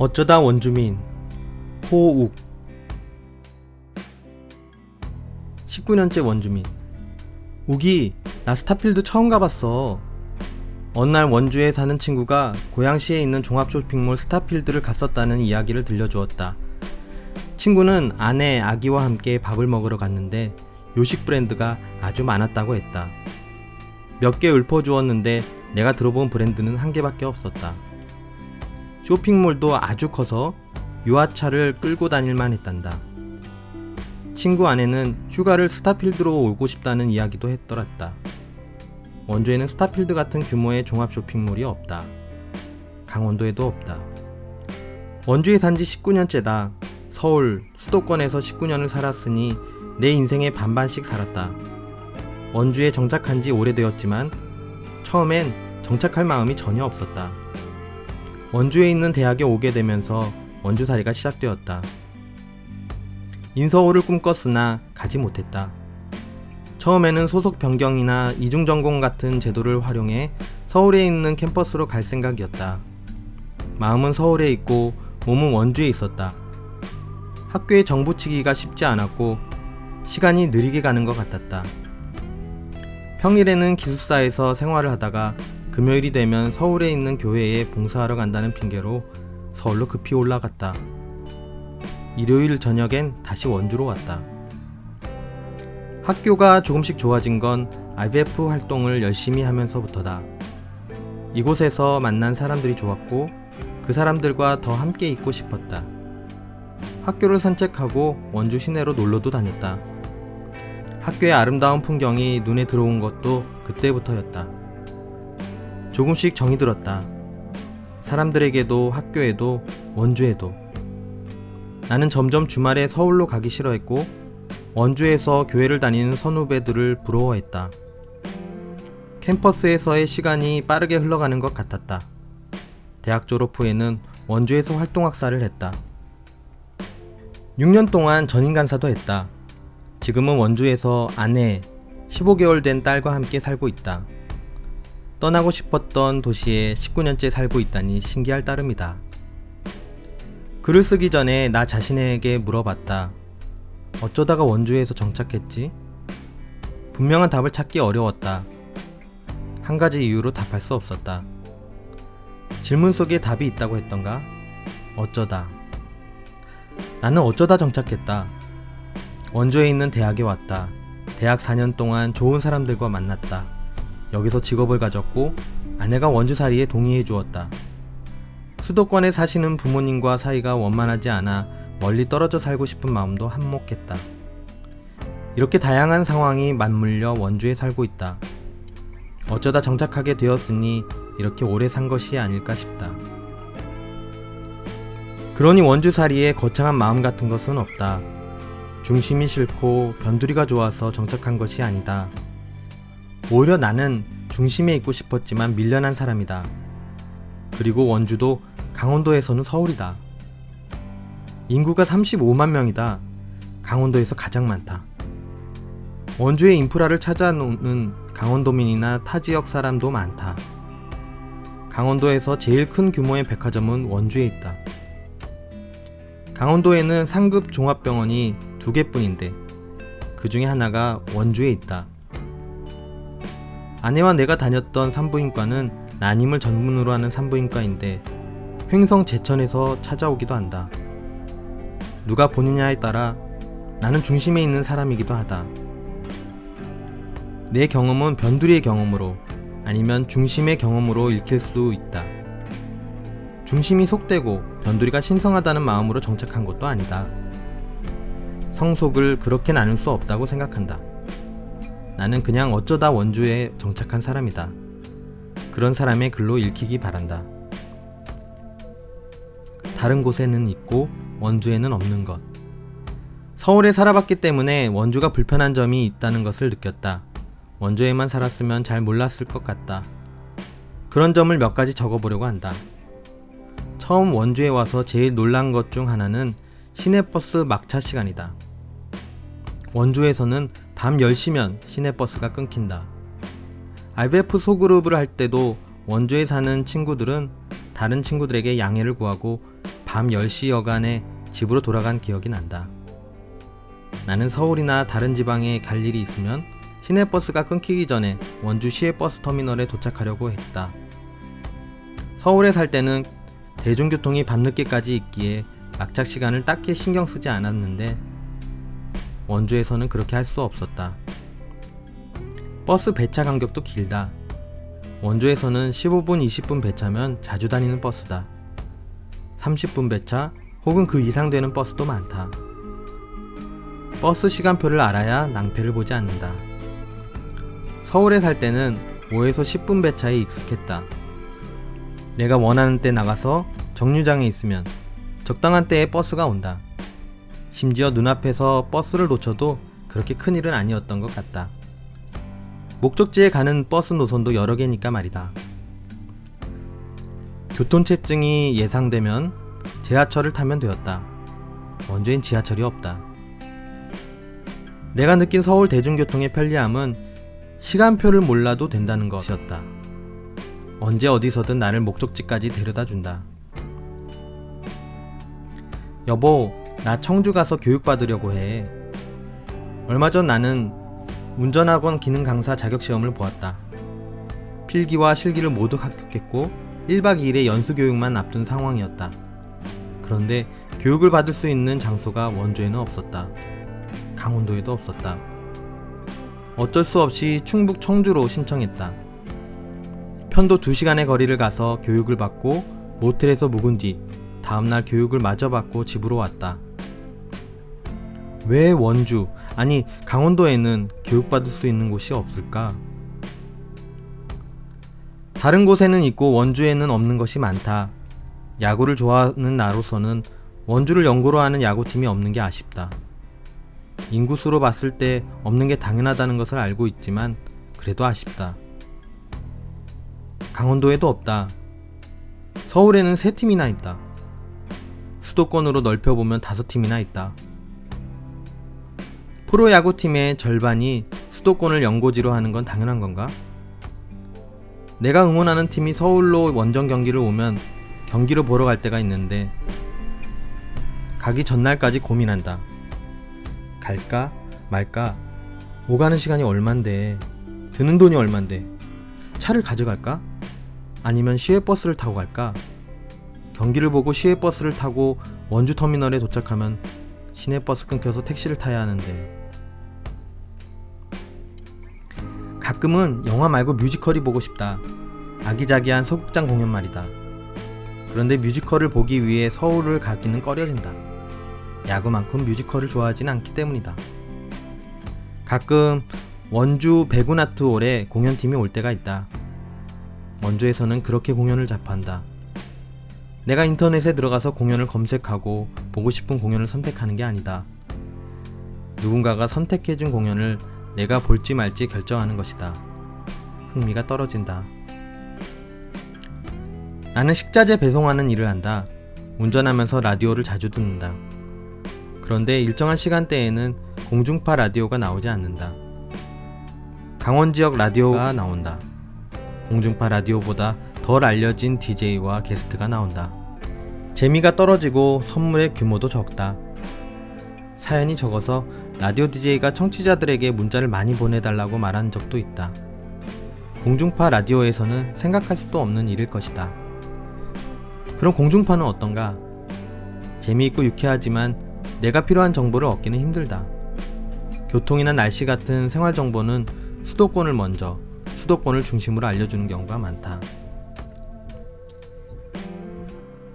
어쩌다 원주민 호욱 19년째 원주민. 욱이 나 스타필드 처음 가봤어. 어느 날 원주에 사는 친구가 고양시에 있는 종합 쇼핑몰 스타필드를 갔었다는 이야기를 들려주었다. 친구는 아내, 아기와 함께 밥을 먹으러 갔는데 요식 브랜드가 아주 많았다고 했다. 몇 개 읊어주었는데 내가 들어본 브랜드는 한 개밖에 없었다. 쇼핑몰도 아주 커서 유아차를 끌고 다닐만 했단다. 친구 아내는 휴가를 스타필드로 오고 싶다는 이야기도 했더랬다. 원주에는 스타필드 같은 규모의 종합 쇼핑몰이 없다. 강원도에도 없다. 원주에 산지 19년째다. 서울, 수도권에서 19년을 살았으니 내 인생의 반반씩 살았다. 원주에 정착한 지 오래되었지만 처음엔 정착할 마음이 전혀 없었다. 원주에 있는 대학에 오게 되면서 원주살이가 시작되었다. 인서울을 꿈꿨으나 가지 못했다. 처음에는 소속 변경이나 이중전공 같은 제도를 활용해 서울에 있는 캠퍼스로 갈 생각이었다. 마음은 서울에 있고 몸은 원주에 있었다. 학교에 정부치기가 쉽지 않았고 시간이 느리게 가는 것 같았다. 평일에는 기숙사에서 생활을 하다가 금요일이 되면 서울에 있는 교회에 봉사하러 간다는 핑계로 서울로 급히 올라갔다. 일요일 저녁엔 다시 원주로 왔다. 학교가 조금씩 좋아진 건 IVF 활동을 열심히 하면서부터다. 이곳에서 만난 사람들이 좋았고 그 사람들과 더 함께 있고 싶었다. 학교를 산책하고 원주 시내로 놀러도 다녔다. 학교의 아름다운 풍경이 눈에 들어온 것도 그때부터였다. 조금씩 정이 들었다. 사람들에게도 학교에도 원주에도. 나는 점점 주말에 서울로 가기 싫어했고 원주에서 교회를 다니는 선후배들을 부러워했다. 캠퍼스에서의 시간이 빠르게 흘러가는 것 같았다. 대학 졸업 후에는 원주에서 활동학사를 했다. 6년 동안 전인간사도 했다. 지금은 원주에서 아내, 15개월 된 딸과 함께 살고 있다. 떠나고 싶었던 도시에 19년째 살고 있다니 신기할 따름이다. 글을 쓰기 전에 나 자신에게 물어봤다. 어쩌다가 원주에서 정착했지? 분명한 답을 찾기 어려웠다. 한 가지 이유로 답할 수 없었다. 질문 속에 답이 있다고 했던가? 어쩌다. 나는 어쩌다 정착했다. 원주에 있는 대학에 왔다. 대학 4년 동안 좋은 사람들과 만났다. 여기서 직업을 가졌고 아내가 원주살이에 동의해 주었다. 수도권에 사시는 부모님과 사이가 원만하지 않아 멀리 떨어져 살고 싶은 마음도 한몫했다. 이렇게 다양한 상황이 맞물려 원주에 살고 있다. 어쩌다 정착하게 되었으니 이렇게 오래 산 것이 아닐까 싶다. 그러니 원주살이에 거창한 마음 같은 것은 없다. 중심이 싫고 변두리가 좋아서 정착한 것이 아니다. 오히려 나는 중심에 있고 싶었지만 밀려난 사람이다. 그리고 원주도 강원도에서는 서울이다. 인구가 35만 명이다. 강원도에서 가장 많다. 원주의 인프라를 찾아놓는 강원도민이나 타 지역 사람도 많다. 강원도에서 제일 큰 규모의 백화점은 원주에 있다. 강원도에는 상급 종합병원이 2개뿐인데 그 중에 하나가 원주에 있다. 아내와 내가 다녔던 산부인과는 난임을 전문으로 하는 산부인과인데 횡성 제천에서 찾아오기도 한다. 누가 보느냐에 따라 나는 중심에 있는 사람이기도 하다. 내 경험은 변두리의 경험으로 아니면 중심의 경험으로 읽힐 수 있다. 중심이 속되고 변두리가 신성하다는 마음으로 정착한 것도 아니다. 성속을 그렇게 나눌 수 없다고 생각한다. 나는 그냥 어쩌다 원주에 정착한 사람이다. 그런 사람의 글로 읽히기 바란다. 다른 곳에는 있고 원주에는 없는 것. 서울에 살아봤기 때문에 원주가 불편한 점이 있다는 것을 느꼈다. 원주에만 살았으면 잘 몰랐을 것 같다. 그런 점을 몇 가지 적어보려고 한다. 처음 원주에 와서 제일 놀란 것 중 하나는 시내버스 막차 시간이다. 원주에서는 밤 10시면 시내버스가 끊긴다. IVF 소그룹을 할 때도 원주에 사는 친구들은 다른 친구들에게 양해를 구하고 밤 10시 여간에 집으로 돌아간 기억이 난다. 나는 서울이나 다른 지방에 갈 일이 있으면 시내버스가 끊기기 전에 원주 시외버스터미널에 도착하려고 했다. 서울에 살 때는 대중교통이 밤늦게까지 있기에 막차 시간을 딱히 신경 쓰지 않았는데 원주에서는 그렇게 할 수 없었다. 버스 배차 간격도 길다. 원주에서는 15분, 20분 배차면 자주 다니는 버스다. 30분 배차 혹은 그 이상 되는 버스도 많다. 버스 시간표를 알아야 낭패를 보지 않는다. 서울에 살 때는 5에서 10분 배차에 익숙했다. 내가 원하는 때 나가서 정류장에 있으면 적당한 때에 버스가 온다. 심지어 눈앞에서 버스를 놓쳐도 그렇게 큰일은 아니었던 것 같다. 목적지에 가는 버스 노선도 여러 개니까 말이다. 교통체증이 예상되면 지하철을 타면 되었다. 원주엔 지하철이 없다. 내가 느낀 서울 대중교통의 편리함은 시간표를 몰라도 된다는 것이었다. 언제 어디서든 나를 목적지까지 데려다 준다. 여보, 나 청주 가서 교육받으려고 해. 얼마 전 나는 운전학원 기능 강사 자격시험을 보았다. 필기와 실기를 모두 합격했고 1박 2일의 연수교육만 앞둔 상황이었다. 그런데 교육을 받을 수 있는 장소가 원주에는 없었다. 강원도에도 없었다. 어쩔 수 없이 충북 청주로 신청했다. 편도 2시간의 거리를 가서 교육을 받고 모텔에서 묵은 뒤 다음날 교육을 마저 받고 집으로 왔다. 왜 원주, 아니 강원도에는 교육받을 수 있는 곳이 없을까? 다른 곳에는 있고 원주에는 없는 것이 많다. 야구를 좋아하는 나로서는 원주를 연고로 하는 야구팀이 없는 게 아쉽다. 인구수로 봤을 때 없는 게 당연하다는 것을 알고 있지만 그래도 아쉽다. 강원도에도 없다. 서울에는 3팀이나 있다. 수도권으로 넓혀보면 5팀이나 있다. 프로야구팀의 절반이 수도권을 연고지로 하는 건 당연한 건가? 내가 응원하는 팀이 서울로 원정 경기를 오면 경기를 보러 갈 때가 있는데 가기 전날까지 고민한다. 갈까? 말까? 오가는 시간이 얼만데, 드는 돈이 얼만데, 차를 가져갈까? 아니면 시외버스를 타고 갈까? 경기를 보고 시외버스를 타고 원주 터미널에 도착하면 시내버스 끊겨서 택시를 타야 하는데. 가끔은 영화 말고 뮤지컬이 보고 싶다. 아기자기한 소극장 공연 말이다. 그런데 뮤지컬을 보기 위해 서울을 가기는 꺼려진다. 야구만큼 뮤지컬을 좋아하진 않기 때문이다. 가끔 원주 배구나투홀에 공연팀이 올 때가 있다. 원주에서는 그렇게 공연을 접한다. 내가 인터넷에 들어가서 공연을 검색하고 보고 싶은 공연을 선택하는 게 아니다. 누군가가 선택해준 공연을 내가 볼지 말지 결정하는 것이다. 흥미가 떨어진다. 나는 식자재 배송하는 일을 한다. 운전하면서 라디오를 자주 듣는다. 그런데 일정한 시간대에는 공중파 라디오가 나오지 않는다. 강원 지역 라디오가 나온다. 공중파 라디오보다 덜 알려진 DJ와 게스트가 나온다. 재미가 떨어지고 선물의 규모도 적다. 사연이 적어서 라디오 DJ가 청취자들에게 문자를 많이 보내달라고 말한 적도 있다. 공중파 라디오에서는 생각할 수도 없는 일일 것이다. 그럼 공중파는 어떤가? 재미있고 유쾌하지만 내가 필요한 정보를 얻기는 힘들다. 교통이나 날씨 같은 생활 정보는 수도권을 먼저, 수도권을 중심으로 알려주는 경우가 많다.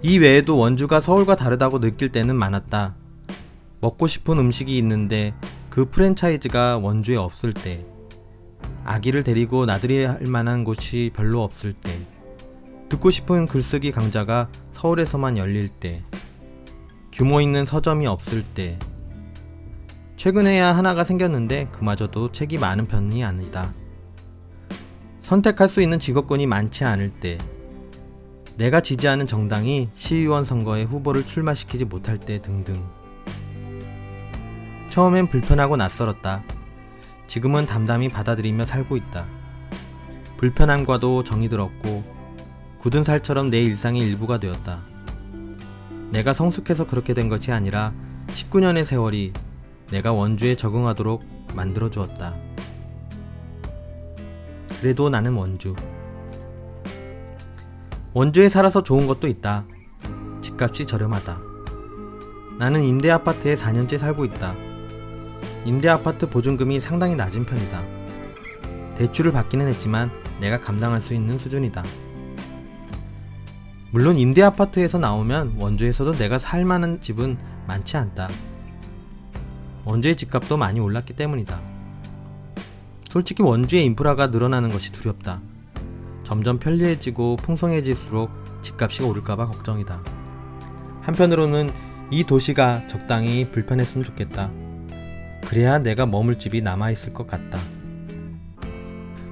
이 외에도 원주가 서울과 다르다고 느낄 때는 많았다. 먹고 싶은 음식이 있는데 그 프랜차이즈가 원주에 없을 때, 아기를 데리고 나들이 할 만한 곳이 별로 없을 때, 듣고 싶은 글쓰기 강좌가 서울에서만 열릴 때, 규모 있는 서점이 없을 때, 최근에야 하나가 생겼는데 그마저도 책이 많은 편이 아니다. 선택할 수 있는 직업군이 많지 않을 때, 내가 지지하는 정당이 시의원 선거에 후보를 출마시키지 못할 때 등등. 처음엔 불편하고 낯설었다. 지금은 담담히 받아들이며 살고 있다. 불편함과도 정이 들었고 굳은 살처럼 내 일상의 일부가 되었다. 내가 성숙해서 그렇게 된 것이 아니라 19년의 세월이 내가 원주에 적응하도록 만들어 주었다. 그래도 나는 원주에 살아서 좋은 것도 있다. 집값이 저렴하다. 나는 임대 아파트에 4년째 살고 있다. 임대 아파트 보증금이 상당히 낮은 편이다. 대출을 받기는 했지만 내가 감당할 수 있는 수준이다. 물론 임대 아파트에서 나오면 원주에서도 내가 살 만한 집은 많지 않다. 원주의 집값도 많이 올랐기 때문이다. 솔직히 원주의 인프라가 늘어나는 것이 두렵다. 점점 편리해지고 풍성해질수록 집값이 오를까봐 걱정이다. 한편으로는 이 도시가 적당히 불편했으면 좋겠다. 그래야 내가 머물 집이 남아있을 것 같다.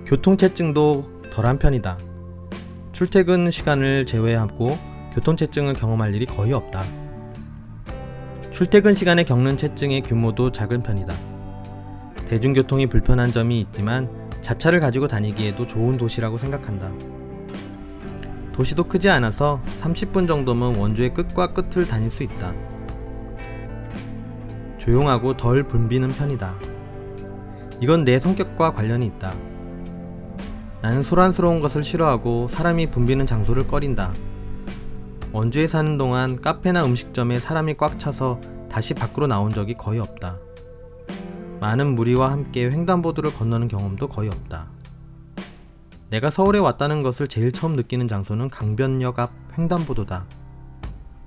교통체증도 덜한 편이다. 출퇴근 시간을 제외하고 교통체증을 경험할 일이 거의 없다. 출퇴근 시간에 겪는 체증의 규모도 작은 편이다. 대중교통이 불편한 점이 있지만 자차를 가지고 다니기에도 좋은 도시라고 생각한다. 도시도 크지 않아서 30분 정도면 원주의 끝과 끝을 다닐 수 있다. 조용하고 덜 붐비는 편이다. 이건 내 성격과 관련이 있다. 나는 소란스러운 것을 싫어하고 사람이 붐비는 장소를 꺼린다. 원주에 사는 동안 카페나 음식점에 사람이 꽉 차서 다시 밖으로 나온 적이 거의 없다. 많은 무리와 함께 횡단보도를 건너는 경험도 거의 없다. 내가 서울에 왔다는 것을 제일 처음 느끼는 장소는 강변역 앞 횡단보도다.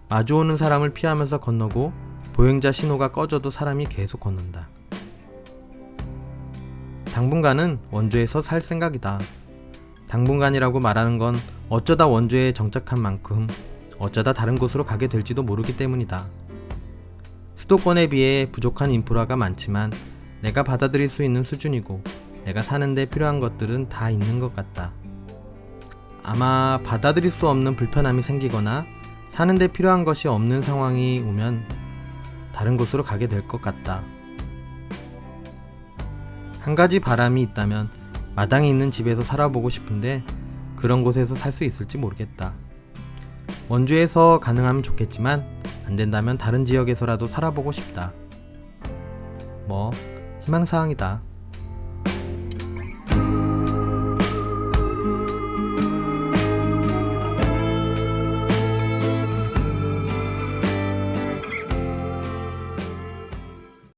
마주오는 사람을 피하면서 건너고 보행자 신호가 꺼져도 사람이 계속 걷는다. 당분간은 원주에서 살 생각이다. 당분간이라고 말하는 건 어쩌다 원주에 정착한 만큼 어쩌다 다른 곳으로 가게 될지도 모르기 때문이다. 수도권에 비해 부족한 인프라가 많지만 내가 받아들일 수 있는 수준이고 내가 사는데 필요한 것들은 다 있는 것 같다. 아마 받아들일 수 없는 불편함이 생기거나 사는데 필요한 것이 없는 상황이 오면 다른 곳으로 가게 될 것 같다. 한 가지 바람이 있다면 마당에 있는 집에서 살아보고 싶은데 그런 곳에서 살 수 있을지 모르겠다. 원주에서 가능하면 좋겠지만 안 된다면 다른 지역에서라도 살아보고 싶다. 희망사항이다.